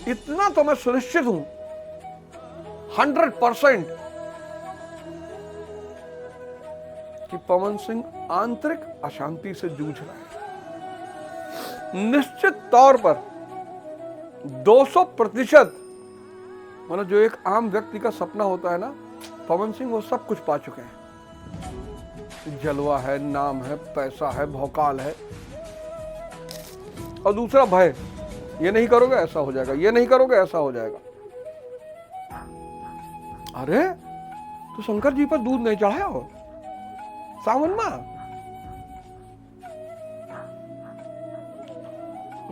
इतना तो मैं सुनिश्चित हूं 100% कि पवन सिंह आंतरिक अशांति से जूझ रहा है। निश्चित तौर पर 200%, मतलब जो एक आम व्यक्ति का सपना होता है ना, पवन सिंह वो सब कुछ पा चुके हैं। जलवा है, नाम है, पैसा है, भौकाल है, और दूसरा भय, ये नहीं करोगे ऐसा हो जाएगा, ये नहीं करोगे ऐसा हो जाएगा। अरे तो शंकर जी पर दूध नहीं चढ़ाया हो सावन में,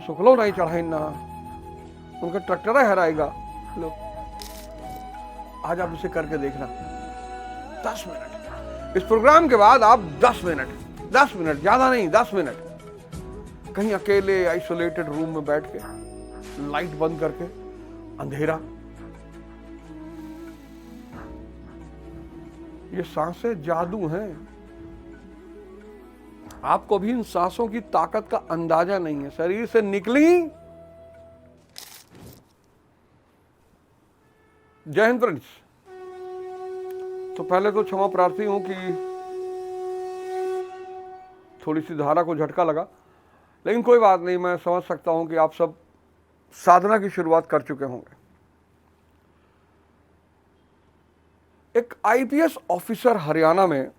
शुक्लो नहीं चढ़ाई ना, उनका ट्रैक्टर हराएगा। लो आज आप इसे करके देखना 10 मिनट। इस प्रोग्राम के बाद आप 10 मिनट, ज्यादा नहीं, 10 मिनट कहीं अकेले आइसोलेटेड रूम में बैठ के, लाइट बंद करके, अंधेरा, ये सांसें जादू हैं। आपको भी इन सांसों की ताकत का अंदाजा नहीं है। शरीर से निकली। जय हिंद फ्रेंड्स। तो पहले तो क्षमा प्रार्थी हूं कि थोड़ी सी धारा को झटका लगा, लेकिन कोई बात नहीं, मैं समझ सकता हूं कि आप सब साधना की शुरुआत कर चुके होंगे। एक आईपीएस ऑफिसर हरियाणा में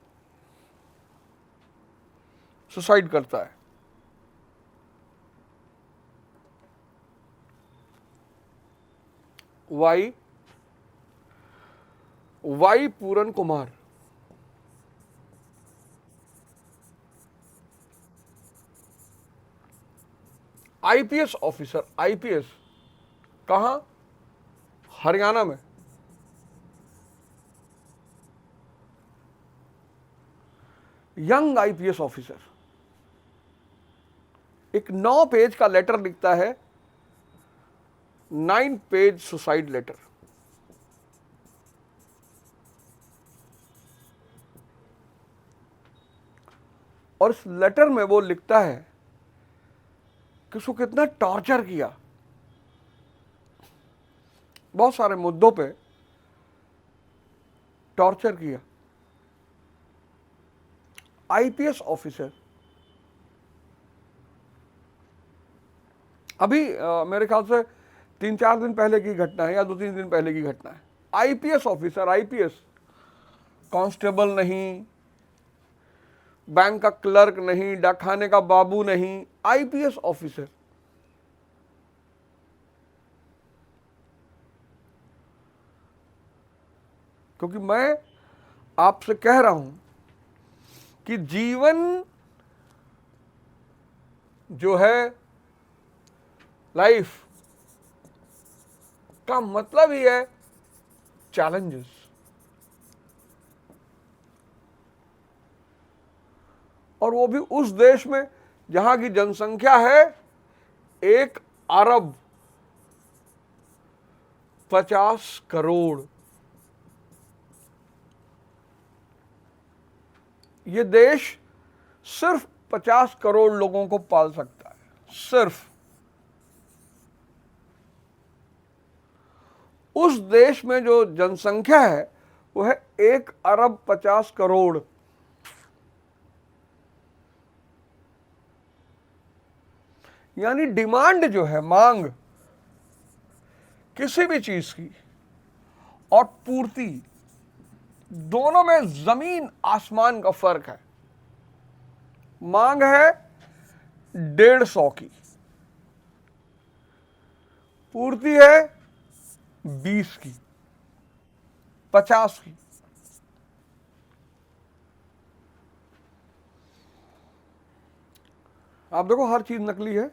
सुसाइड करता है। वाई पूरन कुमार। आईपीएस ऑफिसर, आईपीएस कहां? हरियाणा में। यंग आईपीएस ऑफिसर एक 9 पेज का लेटर लिखता है, 9 पेज सुसाइड लेटर। और इस लेटर में वो लिखता है कि उसको कितना टॉर्चर किया, बहुत सारे मुद्दों पे टॉर्चर किया। आईपीएस ऑफिसर, अभी मेरे ख्याल से 3-4 दिन पहले की घटना है या 2-3 दिन पहले की घटना है। आईपीएस ऑफिसर, आईपीएस, कांस्टेबल नहीं, बैंक का क्लर्क नहीं, डाकखाने का बाबू नहीं, आईपीएस ऑफिसर। क्योंकि मैं आपसे कह रहा हूं कि जीवन जो है, लाइफ का मतलब ही है चैलेंजेस। और वो भी उस देश में जहां की जनसंख्या है 1 अरब 50 करोड़। ये देश सिर्फ 50 करोड़ लोगों को पाल सकता है, सिर्फ। उस देश में जो जनसंख्या है वो है 1 अरब 50 करोड़। यानी डिमांड जो है, मांग किसी भी चीज की, और पूर्ति, दोनों में जमीन आसमान का फर्क है। मांग है 150 की, पूर्ति है 20 की, 50 की। आप देखो, हर चीज नकली है,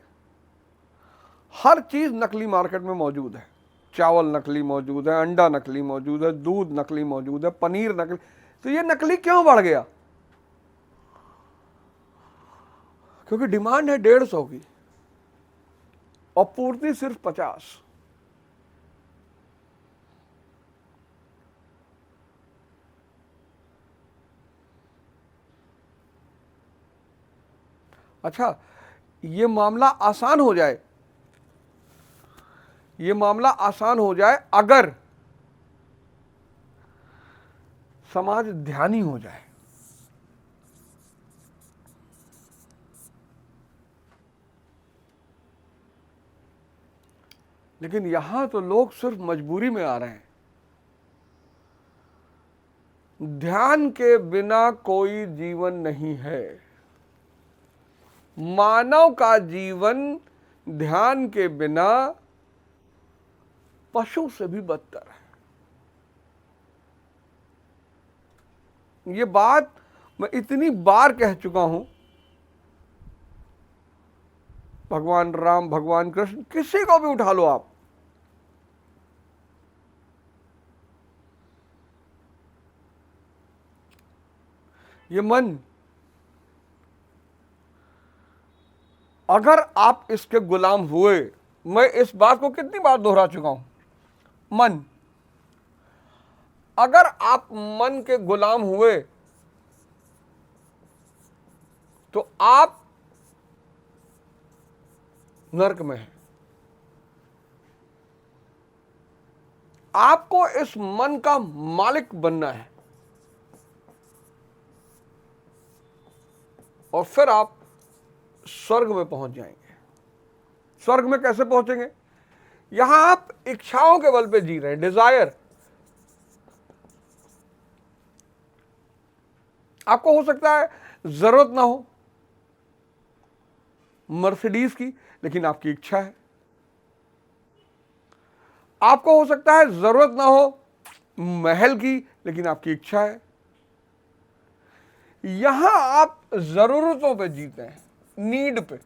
हर चीज नकली मार्केट में मौजूद है। चावल नकली मौजूद है, अंडा नकली मौजूद है, दूध नकली मौजूद है, पनीर नकली। तो ये नकली क्यों बढ़ गया? क्योंकि डिमांड है 150 की और पूर्ति सिर्फ 50। अच्छा, ये मामला आसान हो जाए, ये मामला आसान हो जाए अगर समाज ध्यानी हो जाए। लेकिन यहां तो लोग सिर्फ मजबूरी में आ रहे हैं। ध्यान के बिना कोई जीवन नहीं है। मानव का जीवन ध्यान के बिना पशु से भी बदतर है। ये बात मैं इतनी बार कह चुका हूं। भगवान राम, भगवान कृष्ण, किसी को भी उठा लो आप, ये मन, अगर आप इसके गुलाम हुए, मैं इस बात को कितनी बार दोहरा चुका हूं, मन, अगर आप मन के गुलाम हुए तो आप नरक में हैं। आपको इस मन का मालिक बनना है और फिर आप स्वर्ग में पहुंच जाएंगे। स्वर्ग में कैसे पहुंचेंगे? यहां आप इच्छाओं के बल पे जी रहे हैं, डिजायर। आपको हो सकता है जरूरत ना हो मर्सिडीज की, लेकिन आपकी इच्छा है। आपको हो सकता है जरूरत ना हो महल की, लेकिन आपकी इच्छा है। यहां आप जरूरतों पे जीते हैं, नीड पे।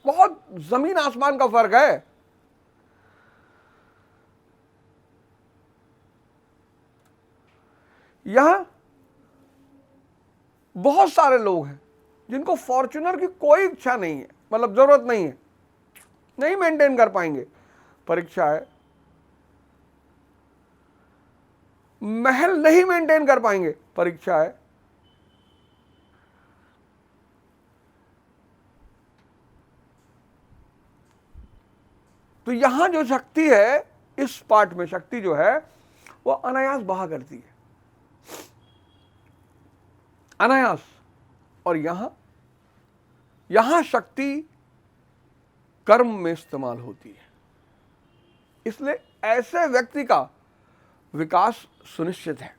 बहुत जमीन आसमान का फर्क है। यहां बहुत सारे लोग हैं जिनको फॉर्च्यूनर की कोई इच्छा नहीं है, मतलब जरूरत नहीं है, नहीं मेंटेन कर पाएंगे, परीक्षा है। महल नहीं मेंटेन कर पाएंगे, परीक्षा है। तो यहां जो शक्ति है, इस पार्ट में शक्ति जो है वो अनायास बहा करती है, अनायास। और यहां शक्ति कर्म में इस्तेमाल होती है। इसलिए ऐसे व्यक्ति का विकास सुनिश्चित है।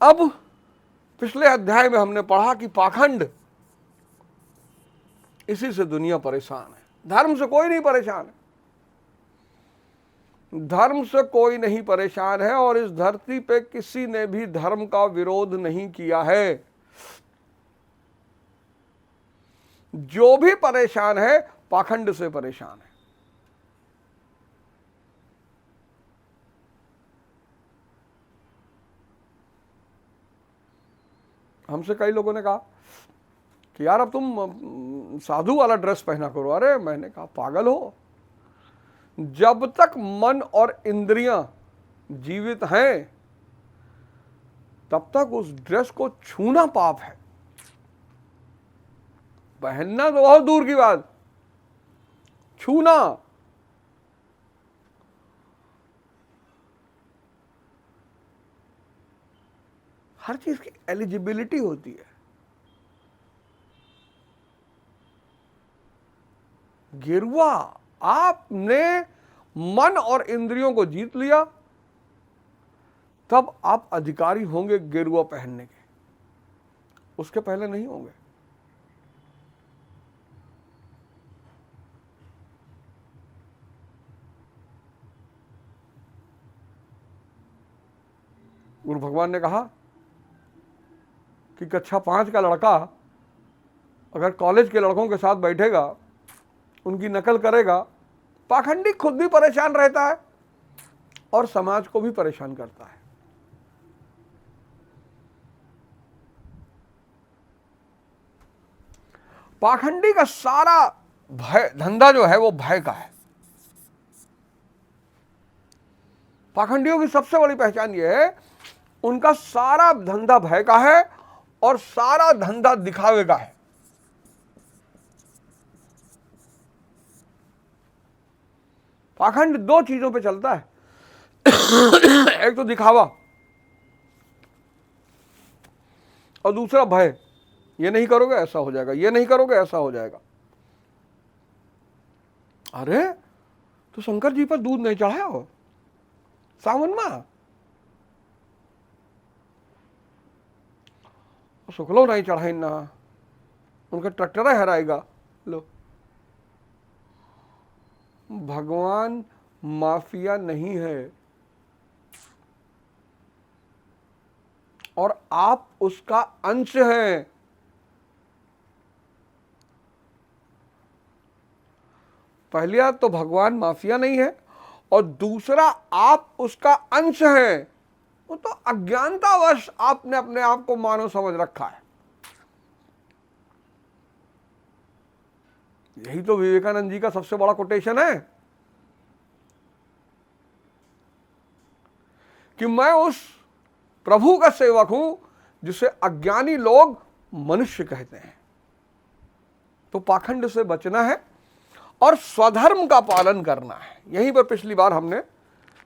अब पिछले अध्याय में हमने पढ़ा कि पाखंड, इसी से दुनिया परेशान है। धर्म से कोई नहीं परेशान है, धर्म से कोई नहीं परेशान है, और इस धरती पे किसी ने भी धर्म का विरोध नहीं किया है। जो भी परेशान है पाखंड से परेशान है। हमसे कई लोगों ने कहा कि यार अब तुम साधु वाला ड्रेस पहना करो। अरे मैंने कहा पागल हो, जब तक मन और इंद्रियां जीवित हैं तब तक उस ड्रेस को छूना पाप है, पहनना तो बहुत दूर की बात, छूना। हर चीज की एलिजिबिलिटी होती है। गेरुआ, आपने मन और इंद्रियों को जीत लिया, तब आप अधिकारी होंगे गेरुआ पहनने के, उसके पहले नहीं होंगे। गुरु भगवान ने कहा कि कक्षा 5 का लड़का अगर कॉलेज के लड़कों के साथ बैठेगा, उनकी नकल करेगा, पाखंडी खुद भी परेशान रहता है और समाज को भी परेशान करता है। पाखंडी का सारा भय धंधा जो है वो भय का है। पाखंडियों की सबसे बड़ी पहचान ये है, उनका सारा धंधा भय का है और सारा धंधा दिखावे का है। पाखंड दो चीजों पे चलता है, एक तो दिखावा और दूसरा भय। ये नहीं करोगे ऐसा हो जाएगा, ये नहीं करोगे ऐसा हो जाएगा। अरे तो शंकर जी पर दूध नहीं चढ़ाया हो सावन में, शुक्लो नहीं चढ़ाई ना, उनका ट्रैक्टर हराएगा। लो, भगवान माफिया नहीं है और आप उसका अंश हैं। पहली बात तो भगवान माफिया नहीं है और दूसरा आप उसका अंश हैं। वो तो अज्ञानतावश आपने अपने आप को मानव समझ रखा है। यही तो विवेकानंद जी का सबसे बड़ा कोटेशन है कि मैं उस प्रभु का सेवक हूं जिसे अज्ञानी लोग मनुष्य कहते हैं। तो पाखंड से बचना है और स्वधर्म का पालन करना है। यहीं पर पिछली बार हमने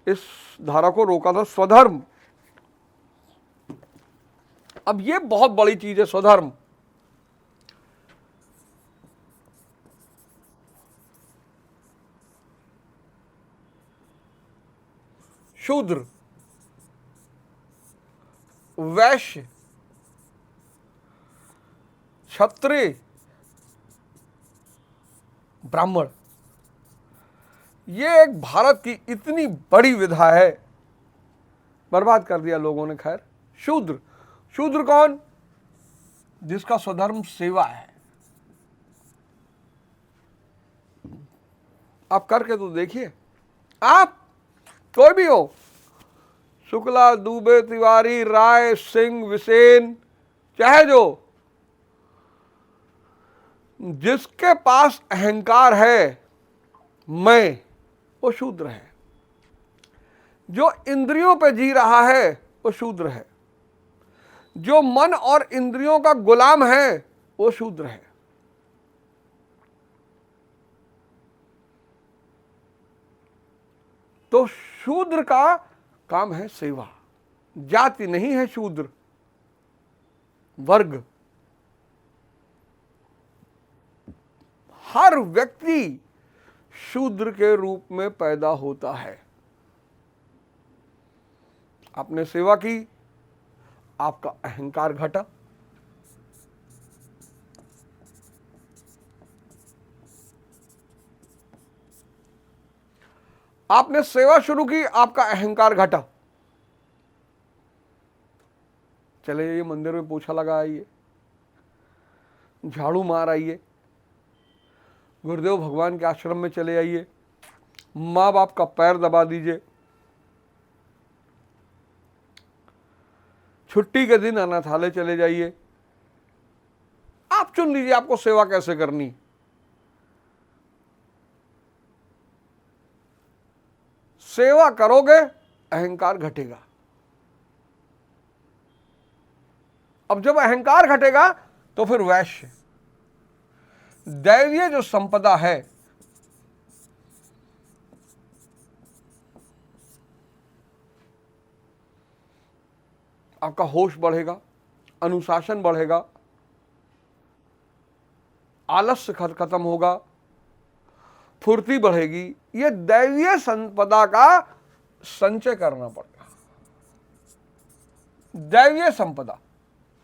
इस धारा को रोका था, स्वधर्म। अब ये बहुत बड़ी चीज है स्वधर्म। शूद्र, वैश्य, क्षत्रिय, ब्राह्मण, ये एक भारत की इतनी बड़ी विधा है, बर्बाद कर दिया लोगों ने। खैर, शूद्र, शूद्र कौन? जिसका स्वधर्म सेवा है। आप करके तो देखिए, आप कोई भी हो, शुक्ला, दुबे, तिवारी, राय, सिंह, विसेन, चाहे जो, जिसके पास अहंकार है मैं, वो शूद्र है। जो इंद्रियों पे जी रहा है वो शूद्र है। जो मन और इंद्रियों का गुलाम है वो शूद्र है। तो शूद्र का काम है सेवा। जाति नहीं है शूद्र, वर्ग। हर व्यक्ति शूद्र के रूप में पैदा होता है। आपने सेवा की, आपका अहंकार घटा, आपने सेवा शुरू की, आपका अहंकार घटा। चले जाइए मंदिर में, पोछा लगा आइए, झाड़ू मार आइए, गुरुदेव भगवान के आश्रम में चले आइए, माँ बाप का पैर दबा दीजिए, छुट्टी के दिन अनाथालय चले जाइए। आप चुन लीजिए आपको सेवा कैसे करनी। सेवा करोगे अहंकार घटेगा। अब जब अहंकार घटेगा तो फिर वैश्य, दैवीय जो संपदा है, आपका होश बढ़ेगा, अनुशासन बढ़ेगा, आलस्य खत्म होगा, फुर्ती बढ़ेगी। ये दैवीय संपदा का संचय करना पड़ेगा। दैवीय संपदा,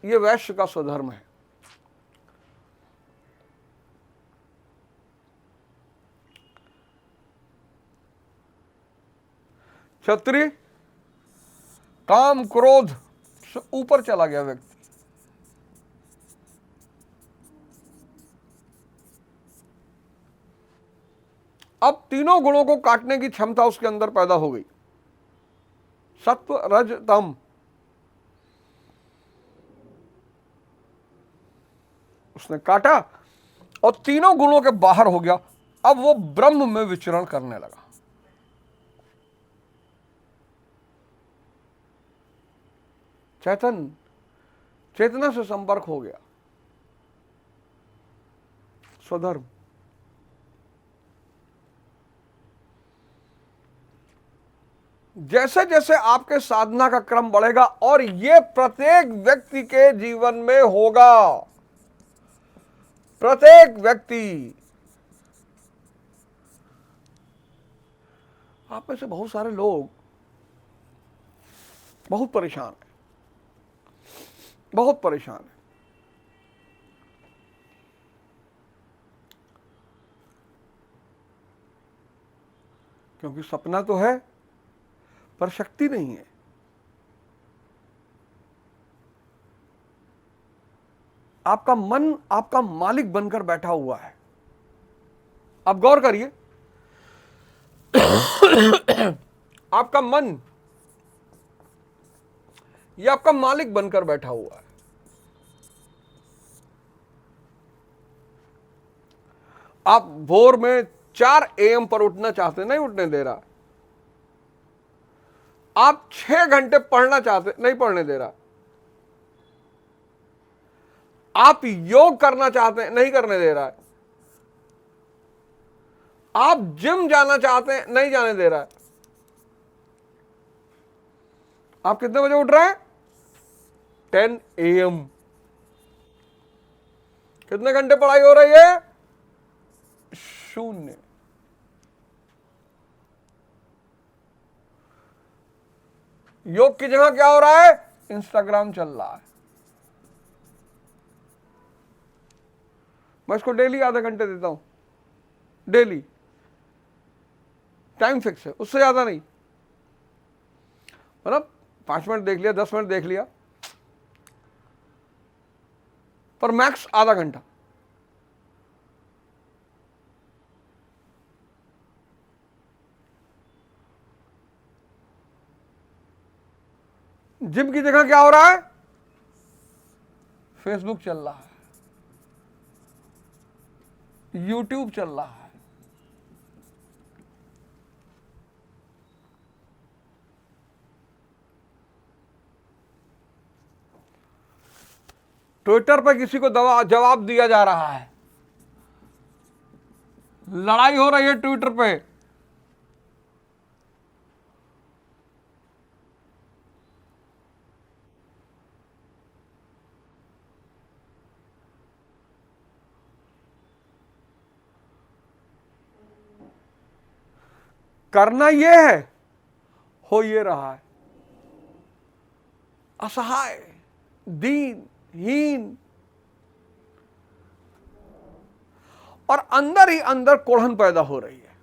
ये वैश्य का स्वधर्म है। क्षत्रिय, काम क्रोध से ऊपर चला गया व्यक्ति। अब तीनों गुणों को काटने की क्षमता उसके अंदर पैदा हो गई, सत्व, रज, तम। उसने काटा और तीनों गुणों के बाहर हो गया। अब वो ब्रह्म में विचरण करने लगा। चैतन्य, चेतना से संपर्क हो गया। स्वधर्म। जैसे जैसे आपके साधना का क्रम बढ़ेगा, और ये प्रत्येक व्यक्ति के जीवन में होगा, प्रत्येक व्यक्ति। आप में से बहुत सारे लोग बहुत परेशान हैं, बहुत परेशान हैं। क्योंकि सपना तो है पर शक्ति नहीं है। आपका मन आपका मालिक बनकर बैठा हुआ है। आप गौर करिए, आपका मन ये आपका मालिक बनकर बैठा हुआ है। आप भोर में 4 AM पर उठना चाहते, नहीं उठने दे रहा। आप 6 घंटे पढ़ना चाहते, नहीं पढ़ने दे रहा। आप योग करना चाहते हैं, नहीं करने दे रहा है। आप जिम जाना चाहते हैं, नहीं जाने दे रहा है। आप कितने बजे उठ रहे हैं? 10 AM। कितने घंटे पढ़ाई हो रही है? 0। योग की जगह क्या हो रहा है? इंस्टाग्राम चल रहा है। मैं इसको डेली आधा घंटे देता हूं, डेली। टाइम फिक्स है, उससे ज्यादा नहीं। मतलब 5 मिनट देख लिया, 10 मिनट देख लिया, पर मैक्स आधा घंटा। जिम की जगह क्या हो रहा है? फेसबुक चल रहा है, यूट्यूब चल रहा है। ट्विटर पर किसी को जवाब दिया जा रहा है, लड़ाई हो रही है ट्विटर पे। करना ये है, हो ये रहा है। असहाय, दीनहीन, और अंदर ही अंदर कोढ़न पैदा हो रही है।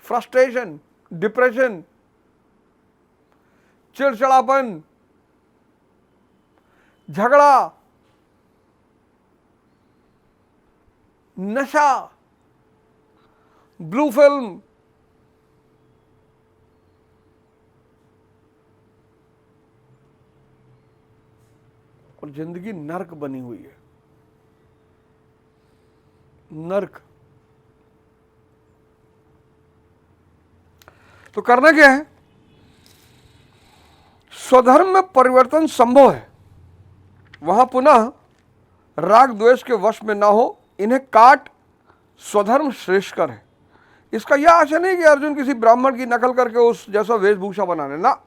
फ्रस्ट्रेशन, डिप्रेशन, चिड़चिड़ापन, झगड़ा, नशा, ब्लू फिल्म, और जिंदगी नर्क बनी हुई है। नर्क। तो करना क्या है? स्वधर्म में परिवर्तन संभव है। वहां पुनः राग द्वेष के वश में ना हो, इन्हें काट स्वधर्म श्रेष्ठकर है। इसका यह आशय नहीं कि अर्जुन किसी ब्राह्मण की नकल करके उस जैसा वेशभूषा बनाने ना।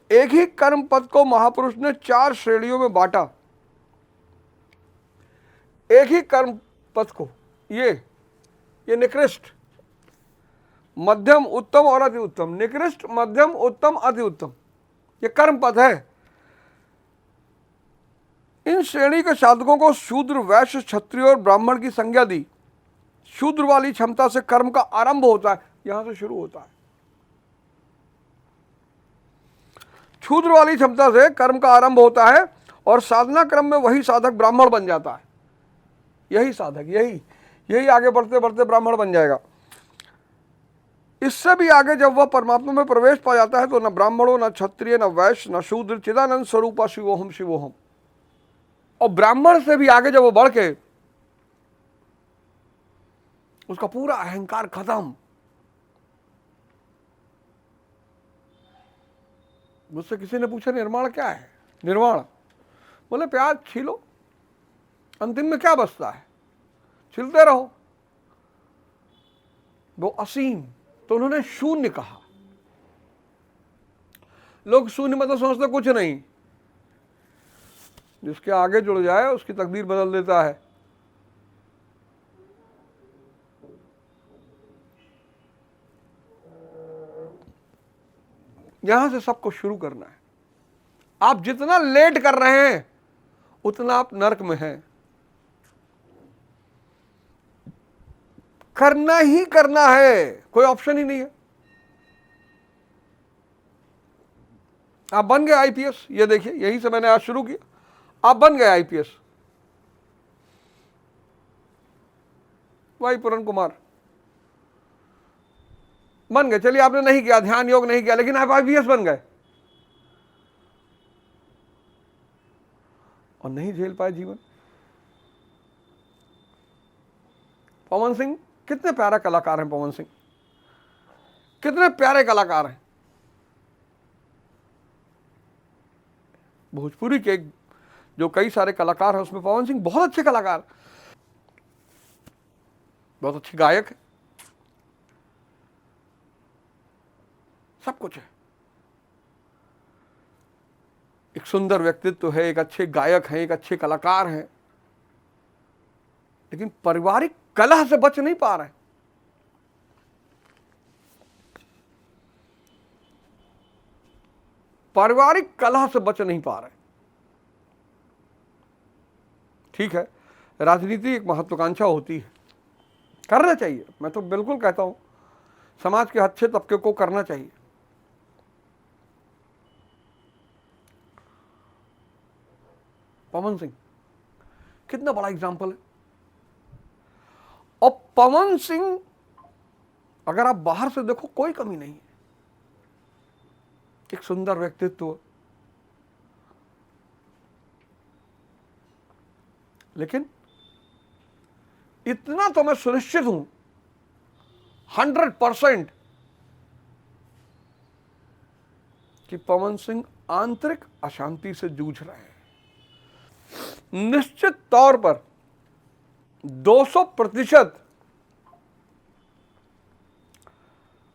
एक ही कर्म पद को महापुरुष ने 4 श्रेणियों में बांटा। एक ही कर्म पद को, ये निकृष्ट, मध्यम, उत्तम और अति उत्तम। निकृष्ट, मध्यम, उत्तम, अति उत्तम, ये कर्म पद है। इन श्रेणी के साधकों को शूद्र, वैश्य, क्षत्रिय और ब्राह्मण की संज्ञा दी। शूद्र वाली क्षमता से कर्म का आरंभ होता है, यहां से शुरू होता है। शूद्र वाली क्षमता से कर्म का आरंभ होता है और साधना क्रम में वही साधक ब्राह्मण बन जाता है। यही साधक, यही आगे बढ़ते बढ़ते ब्राह्मण बन जाएगा। इससे भी आगे जब वह परमात्मा में प्रवेश पा जाता है तो न ब्राह्मण हो, न क्षत्रिय, न वैश्य, न शूद्र, चिदानंद स्वरूपा शिवोहम शिवोहम। और ब्राह्मण से भी आगे जब वो बढ़ के उसका पूरा अहंकार खत्म। मुझसे किसी ने पूछा निर्माण क्या है? निर्वाण। बोले प्याज छीलो, अंतिम में क्या बचता है, छिलते रहो। वो असीम, तो उन्होंने शून्य कहा। लोग शून्य मतलब समझते कुछ नहीं, जिसके आगे जुड़ जाए उसकी तकदीर बदल देता है। यहां से सबको शुरू करना है। आप जितना लेट कर रहे हैं उतना आप नरक में हैं। करना ही करना है, कोई ऑप्शन ही नहीं है। आप बन गए आईपीएस, ये देखिए यहीं से मैंने आज शुरू किया। आप बन गए आईपीएस, वाई पूरन कुमार बन गए। चलिए आपने नहीं किया, ध्यान योग नहीं किया, लेकिन आप आईपीएस बन गए और नहीं झेल पाए जीवन। पवन सिंह कितने प्यारा कलाकार हैं, पवन सिंह कितने प्यारे कलाकार हैं। भोजपुरी के जो कई सारे कलाकार हैं उसमें पवन सिंह बहुत अच्छे कलाकार, बहुत अच्छे गायक है, सब कुछ है। एक सुंदर व्यक्तित्व है, एक अच्छे गायक हैं, एक अच्छे कलाकार हैं, लेकिन पारिवारिक कलह से बच नहीं पा रहे। पारिवारिक कलह से बच नहीं पा रहे। ठीक है, राजनीति एक महत्वाकांक्षा होती है, करना चाहिए, मैं तो बिल्कुल कहता हूं समाज के अच्छे तबके को करना चाहिए। पवन सिंह कितना बड़ा एग्जाम्पल है। और पवन सिंह अगर आप बाहर से देखो कोई कमी नहीं है, एक सुंदर व्यक्तित्व, लेकिन इतना तो मैं सुनिश्चित हूं 100% कि पवन सिंह आंतरिक अशांति से जूझ रहे हैं। निश्चित तौर पर 200%,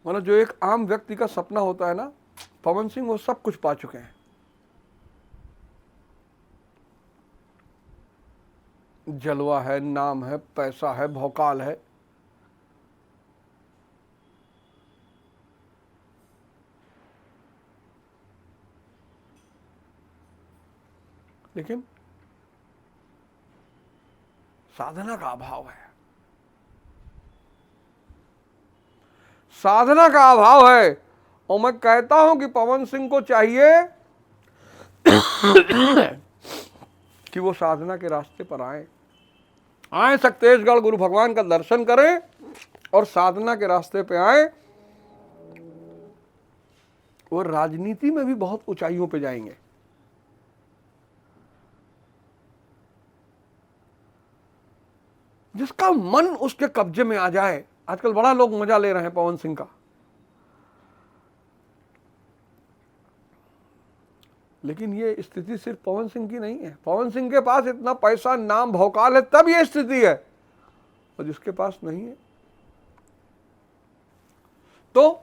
मतलब जो एक आम व्यक्ति का सपना होता है ना, पवन सिंह वो सब कुछ पा चुके हैं। जलवा है, नाम है, पैसा है, भौकाल है, लेकिन साधना का अभाव है। साधना का अभाव है। और मैं कहता हूं कि पवन सिंह को चाहिए कि वो साधना के रास्ते पर आए सक्तेशगढ़ गुरु भगवान का दर्शन करें और साधना के रास्ते पे आए। वो राजनीति में भी बहुत ऊंचाइयों पे जाएंगे। जिसका मन उसके कब्जे में आ जाए। आजकल बड़ा लोग मजा ले रहे हैं पवन सिंह का, लेकिन ये स्थिति सिर्फ पवन सिंह की नहीं है। पवन सिंह के पास इतना पैसा, नाम, भौकाल है, तब ये स्थिति है, और जिसके पास नहीं है तो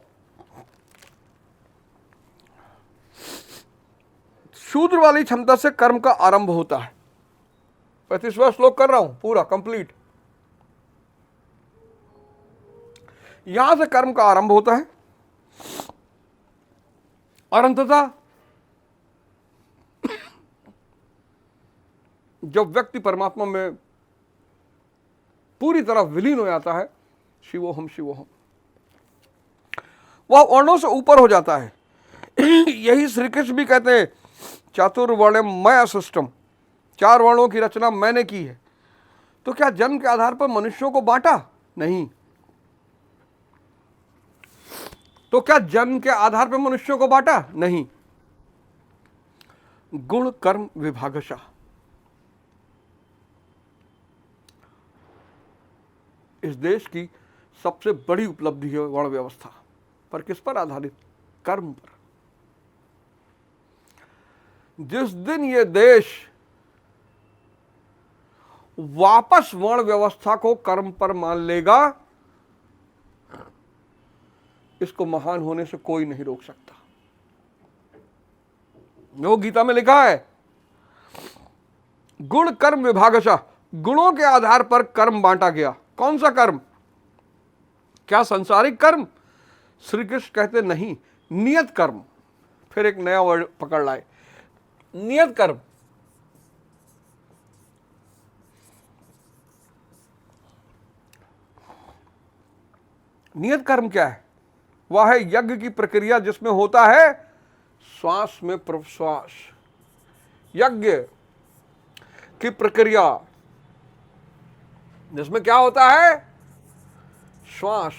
शूद्र वाली क्षमता से कर्म का आरंभ होता है। 35वां श्लोक कर रहा हूं पूरा कंप्लीट। यहां से कर्म का आरंभ होता है और अंततः जब व्यक्ति परमात्मा में पूरी तरह विलीन हो जाता है, शिवोहम शिवोहम, वह वर्णों से ऊपर हो जाता है। यही श्री कृष्ण भी कहते हैं, चातुर्वर्ण्यमय सिस्टम, 4 वर्णों की रचना मैंने की है। तो क्या जन्म के आधार पर मनुष्यों को बांटा? नहीं। तो क्या जन्म के आधार पर मनुष्यों को बांटा? नहीं। गुण कर्म विभागशः, इस देश की सबसे बड़ी उपलब्धि है वर्ण व्यवस्था। पर किस पर आधारित? कर्म पर। जिस दिन ये देश वापस वर्ण व्यवस्था को कर्म पर मान लेगा, इसको महान होने से कोई नहीं रोक सकता। वो गीता में लिखा है, गुण कर्म विभागशः, गुणों के आधार पर कर्म बांटा गया। कौन सा कर्म? क्या सांसारिक कर्म? श्री कृष्ण कहते नहीं, नियत कर्म। फिर एक नया वर्ड पकड़ लाए, नियत कर्म। नियत कर्म क्या है? वह है यज्ञ की प्रक्रिया जिसमें होता है श्वास में प्रश्वास। यज्ञ की प्रक्रिया जिसमें क्या होता है? श्वास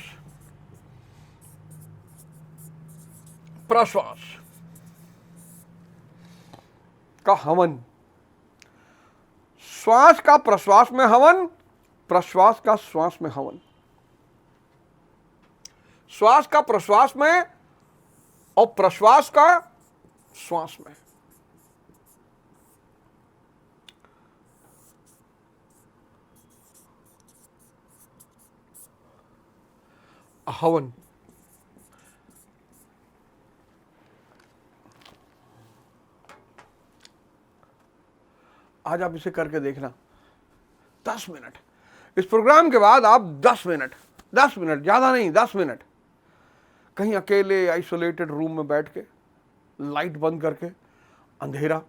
प्रश्वास का हवन। श्वास का प्रश्वास में हवन, प्रश्वास का श्वास में हवन। श्वास का प्रश्वास में और प्रश्वास का श्वास में। हवन। आज आप इसे करके देखना 10 मिनट। इस प्रोग्राम के बाद आप 10 मिनट, 10 मिनट, ज्यादा नहीं, 10 मिनट कहीं अकेले आइसोलेटेड रूम में बैठ के, लाइट बंद करके, अंधेरा,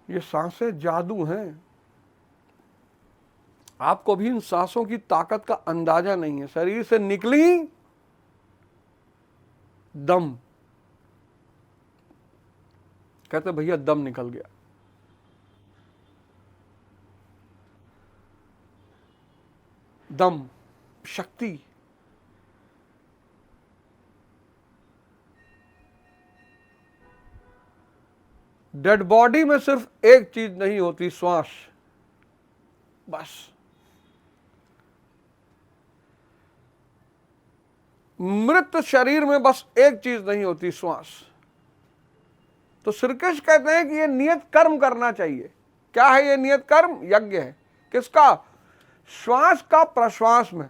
ये सांसें जादू हैं। आपको भी इन सांसों की ताकत का अंदाजा नहीं है। शरीर से निकली दम, कहते भैया दम निकल गया। दम शक्ति। डेड बॉडी में सिर्फ एक चीज नहीं होती, श्वास। बस मृत शरीर में बस एक चीज नहीं होती, श्वास। तो श्री कृष्ण कहते हैं कि ये नियत कर्म करना चाहिए। क्या है ये नियत कर्म? यज्ञ है। किसका? श्वास का प्रश्वास में।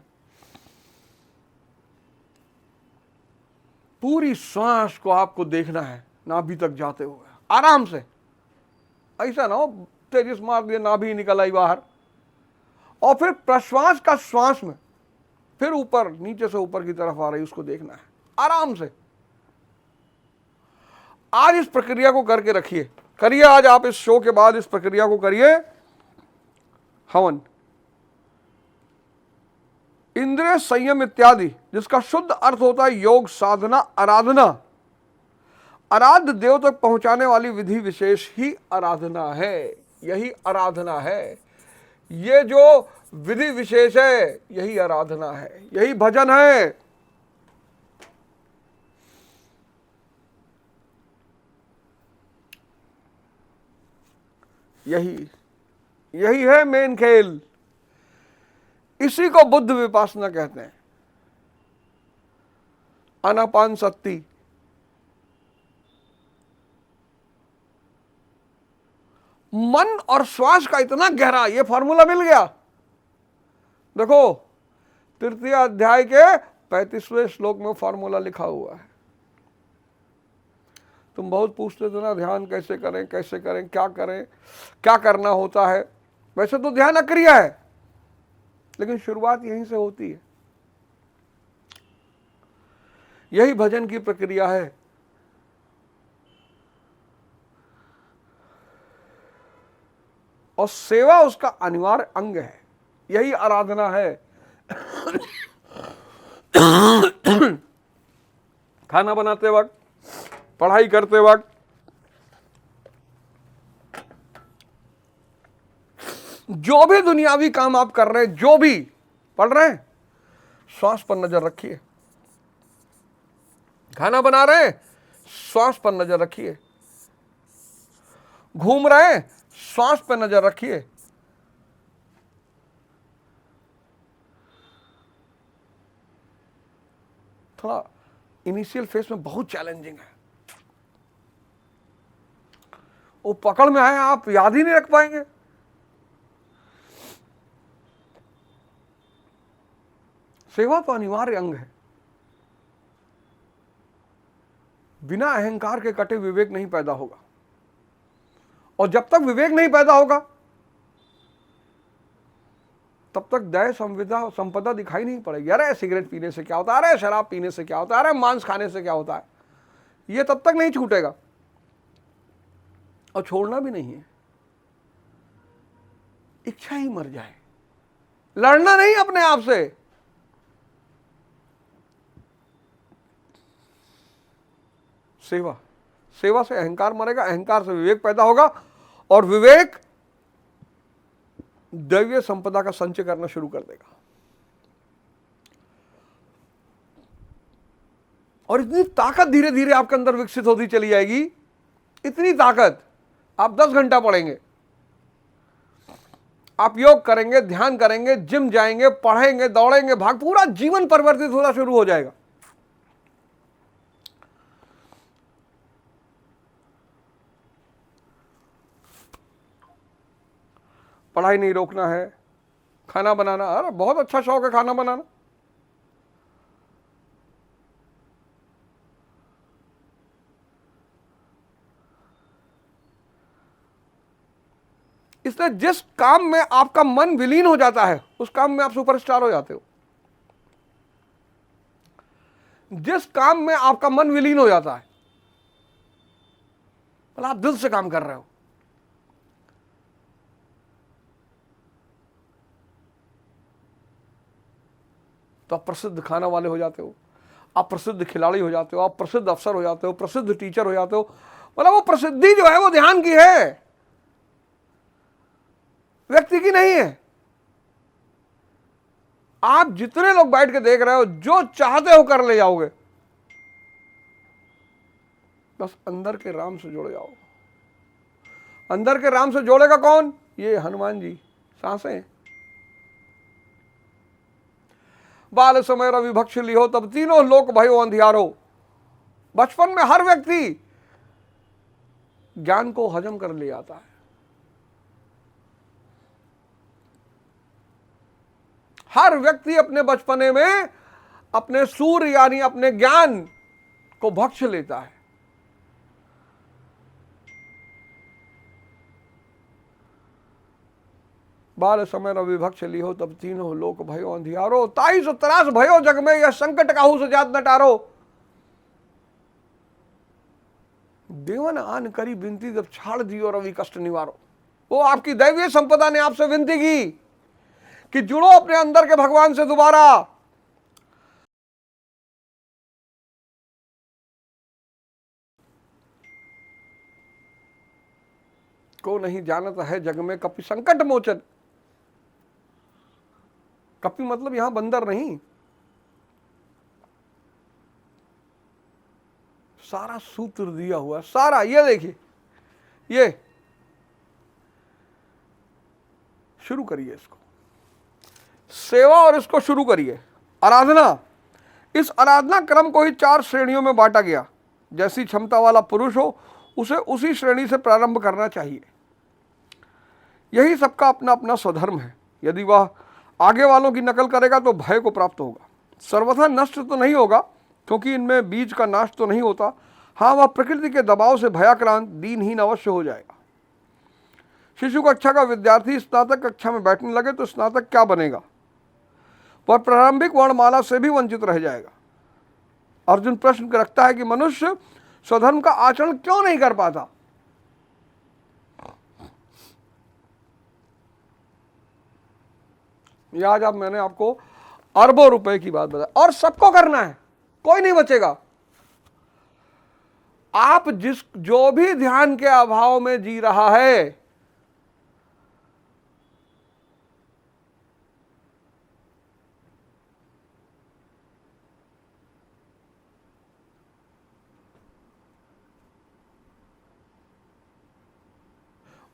पूरी श्वास को आपको देखना है, नाभि तक जाते हुए आराम से। ऐसा ना हो तेजी से मार दिया, नाभि निकल आई बाहर। और फिर प्रश्वास का श्वास में, फिर ऊपर, नीचे से ऊपर की तरफ आ रही, उसको देखना है आराम से। आज इस प्रक्रिया को करके रखिए, करिए। आज आप इस शो के बाद इस प्रक्रिया को करिए। हवन, इंद्रिय संयम इत्यादि, जिसका शुद्ध अर्थ होता है योग, साधना, आराधना। आराध्य देव तक पहुंचाने वाली विधि विशेष ही आराधना है। यही आराधना है। ये जो विधि विशेष है यही आराधना है, यही भजन है। यही है मेन खेल। इसी को बुद्ध विपासना कहते हैं। आनापान सती, मन और श्वास का इतना गहरा ये फॉर्मूला मिल गया। देखो तृतीय अध्याय के 35वें श्लोक में फॉर्मूला लिखा हुआ है। तुम बहुत पूछते थे ना, ध्यान कैसे करें, कैसे करें, क्या करें, क्या करना होता है। वैसे तो ध्यान अक्रिया है, लेकिन शुरुआत यहीं से होती है। यही भजन की प्रक्रिया है। और सेवा उसका अनिवार्य अंग है। यही आराधना है। खाना बनाते वक्त, पढ़ाई करते वक्त, जो भी दुनियावी काम आप कर रहे हैं, जो भी पढ़ रहे हैं, श्वास पर नजर रखिए। खाना बना रहे हैं, श्वास पर नजर रखिए। घूम रहे हैं, श्वास पर नजर रखिए। थोड़ा इनिशियल फेज में बहुत चैलेंजिंग है। वो पकड़ में आए आप याद ही नहीं रख पाएंगे। सेवा तो अनिवार्य अंग है। बिना अहंकार के कटे विवेक नहीं पैदा होगा, और जब तक विवेक नहीं पैदा होगा तब तक दया संविदा संपदा दिखाई नहीं पड़ेगी। अरे सिगरेट पीने से क्या होता है, अरे शराब पीने से क्या होता है, अरे मांस खाने से क्या होता है, ये तब तक नहीं छूटेगा, और छोड़ना भी नहीं है। इच्छा ही मर जाए, लड़ना नहीं अपने आप से। सेवा, सेवा से अहंकार मरेगा, अहंकार से विवेक पैदा होगा, और विवेक दैवीय संपदा का संचय करना शुरू कर देगा। और इतनी ताकत धीरे धीरे आपके अंदर विकसित होती चली जाएगी, इतनी ताकत, आप 10 घंटा पढ़ेंगे, आप योग करेंगे, ध्यान करेंगे, जिम जाएंगे, पढ़ेंगे, दौड़ेंगे, भाग, पूरा जीवन परिवर्तित होना शुरू हो जाएगा। पढ़ाई नहीं रोकना है, खाना बनाना, अरे बहुत अच्छा शौक है खाना बनाना, इसलिए जिस काम में आपका मन विलीन हो जाता है उस काम में आप सुपरस्टार हो जाते हो। जिस काम में आपका मन विलीन हो जाता है, मतलब आप दिल से काम कर रहे हो, तो आप प्रसिद्ध खाना वाले हो जाते हो, आप प्रसिद्ध खिलाड़ी हो जाते हो, आप प्रसिद्ध अफसर हो जाते हो, प्रसिद्ध टीचर हो जाते हो। मतलब वो प्रसिद्धि जो है वो ध्यान की है, व्यक्ति की नहीं है। आप जितने लोग बैठ के देख रहे हो, जो चाहते हो कर ले जाओगे, बस अंदर के राम से जुड़ जाओ। अंदर के राम से जोड़ेगा कौन? ये हनुमान जी, सांसें। बाल समय रवि भक्ष लियो, तब तीनों लोक भयो अंधियारो। बचपन में हर व्यक्ति ज्ञान को हजम कर ले आता है। हर व्यक्ति अपने बचपने में अपने सूर्य यानी अपने ज्ञान को भक्ष लेता है। बाल समय रवि भक्ष लियो, तब तीनों लोक भयो अंधियारो। 23 त्रास भयो जग में, यह संकट काहू से जात न टारो। देवन आन करी विनती, जब छाड़ दियो रवि कष्ट निवारो। वो आपकी दैवीय संपदा ने आपसे विनती की कि जुड़ो अपने अंदर के भगवान से दोबारा। को नहीं जानता है जग में कपि संकट मोचन। कपि मतलब यहां बंदर नहीं, सारा सूत्र दिया हुआ सारा। ये देखिए, ये शुरू करिए इसको, सेवा, और इसको शुरू करिए आराधना। इस आराधना क्रम को ही 4 श्रेणियों में बांटा गया। जैसी क्षमता वाला पुरुष हो उसे उसी श्रेणी से प्रारंभ करना चाहिए। यही सबका अपना अपना स्वधर्म है। यदि वह आगे वालों की नकल करेगा तो भय को प्राप्त होगा। सर्वथा नष्ट तो नहीं होगा, क्योंकि इनमें बीज का नाश तो नहीं होता। हाँ, वह प्रकृति के दबाव से भयाक्रांत दीनहीन अवश्य हो जाएगा। शिशु कक्षा का विद्यार्थी स्नातक कक्षा में बैठने लगे तो स्नातक क्या बनेगा? वह प्रारंभिक वर्णमाला से भी वंचित रह जाएगा। अर्जुन प्रश्न रखता है कि मनुष्य स्वधर्म का आचरण क्यों नहीं कर पाता? आज अब मैंने आपको अरबों रुपए की बात बताई, और सबको करना है, कोई नहीं बचेगा। आप जो भी ध्यान के अभाव में जी रहा है,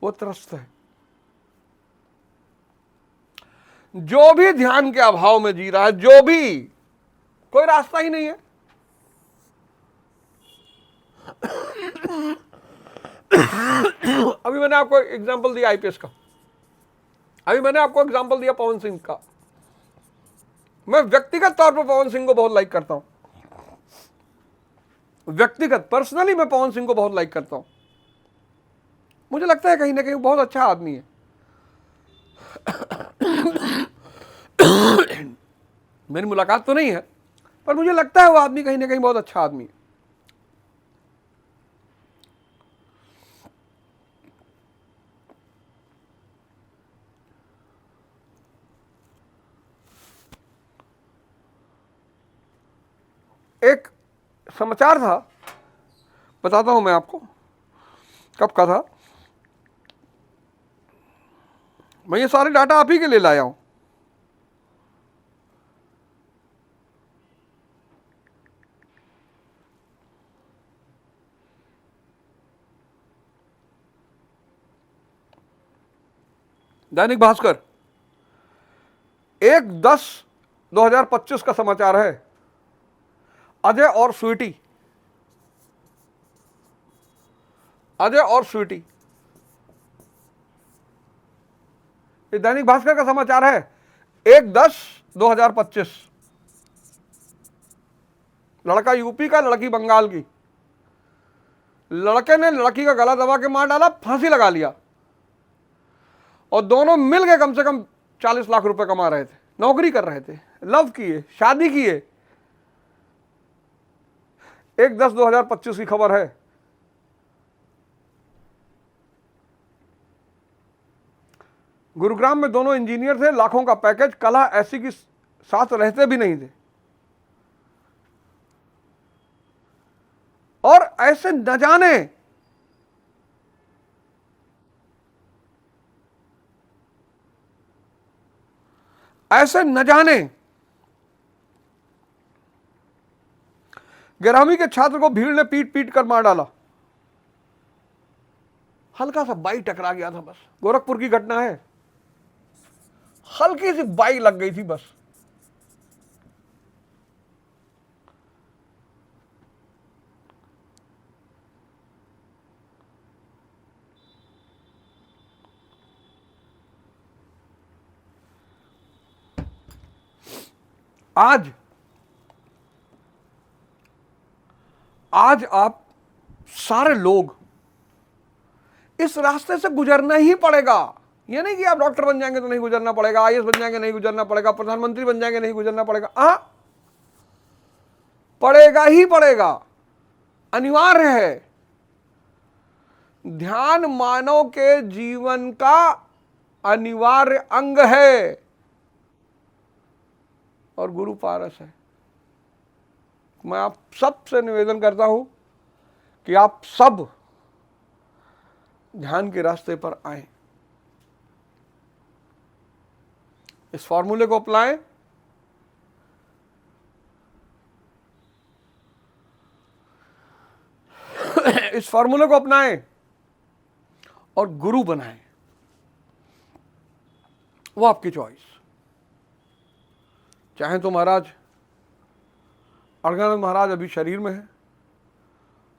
वो त्रस्त है। जो भी ध्यान के अभाव में जी रहा है, जो भी, कोई रास्ता ही नहीं है। अभी मैंने आपको एग्जांपल दिया आईपीएस का, अभी मैंने आपको एग्जांपल दिया पवन सिंह का। मैं व्यक्तिगत तौर पर पवन सिंह को बहुत लाइक करता हूं, व्यक्तिगत पर्सनली मैं पवन सिंह को बहुत लाइक करता हूं। मुझे लगता है कहीं ना कहीं बहुत अच्छा आदमी है। मेरी मुलाकात तो नहीं है, पर मुझे लगता है वो आदमी कहीं ना कहीं बहुत अच्छा आदमी है। एक समाचार था, बताता हूं मैं आपको, कब का था। मैं ये सारे डाटा आप ही के लिए लाया हूं। दैनिक भास्कर 1/10/2025 का समाचार है। अजय और स्वीटी, अजय और स्वीटी, ये दैनिक भास्कर का समाचार है 1/10/2025। लड़का यूपी का, लड़की बंगाल की। लड़के ने लड़की का गला दबा के मार डाला, फांसी लगा लिया, और दोनों मिल के कम से कम 40 लाख रुपए कमा रहे थे, नौकरी कर रहे थे, लव किए, शादी किए। 1/10/2025 की खबर है। गुरुग्राम में दोनों इंजीनियर थे, लाखों का पैकेज, कला ऐसी की साथ रहते भी नहीं थे। और ऐसे न जाने ऐसे न जाने 11वीं के छात्र को भीड़ ने पीट पीट कर मार डाला। हल्का सा बाइक टकरा गया था बस, गोरखपुर की घटना है, हल्की सी बाइक लग गई थी बस। आज आप सारे लोग इस रास्ते से गुजरना ही पड़ेगा। ये नहीं कि आप डॉक्टर बन जाएंगे तो नहीं गुजरना पड़ेगा, आईएएस बन जाएंगे नहीं गुजरना पड़ेगा, प्रधानमंत्री बन जाएंगे नहीं गुजरना पड़ेगा। पड़ेगा ही पड़ेगा, अनिवार्य है। ध्यान मानव के जीवन का अनिवार्य अंग है, और गुरु पारस है। मैं आप सबसे निवेदन करता हूं कि आप सब ध्यान के रास्ते पर आएं, इस फॉर्मूले को अपनाएं, इस फॉर्मूले को अपनाएं और गुरु बनाएं। वो आपकी चॉइस। चाहे तो महाराज अर्घानंद महाराज अभी शरीर में है,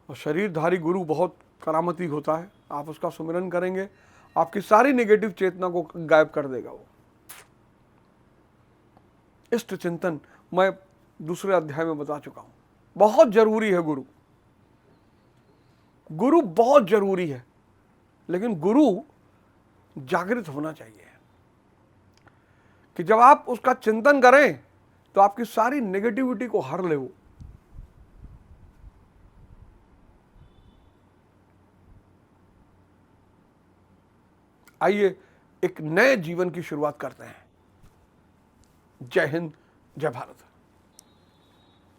और शरीरधारी गुरु बहुत करामती होता है। आप उसका सुमिरन करेंगे, आपकी सारी नेगेटिव चेतना को गायब कर देगा वो। इष्ट चिंतन मैं दूसरे अध्याय में बता चुका हूं। बहुत जरूरी है गुरु, गुरु बहुत जरूरी है, लेकिन गुरु जागृत होना चाहिए कि जब आप उसका चिंतन करें तो आपकी सारी नेगेटिविटी को हर ले वो। आइए एक नए जीवन की शुरुआत करते हैं। जय हिंद, जय भारत।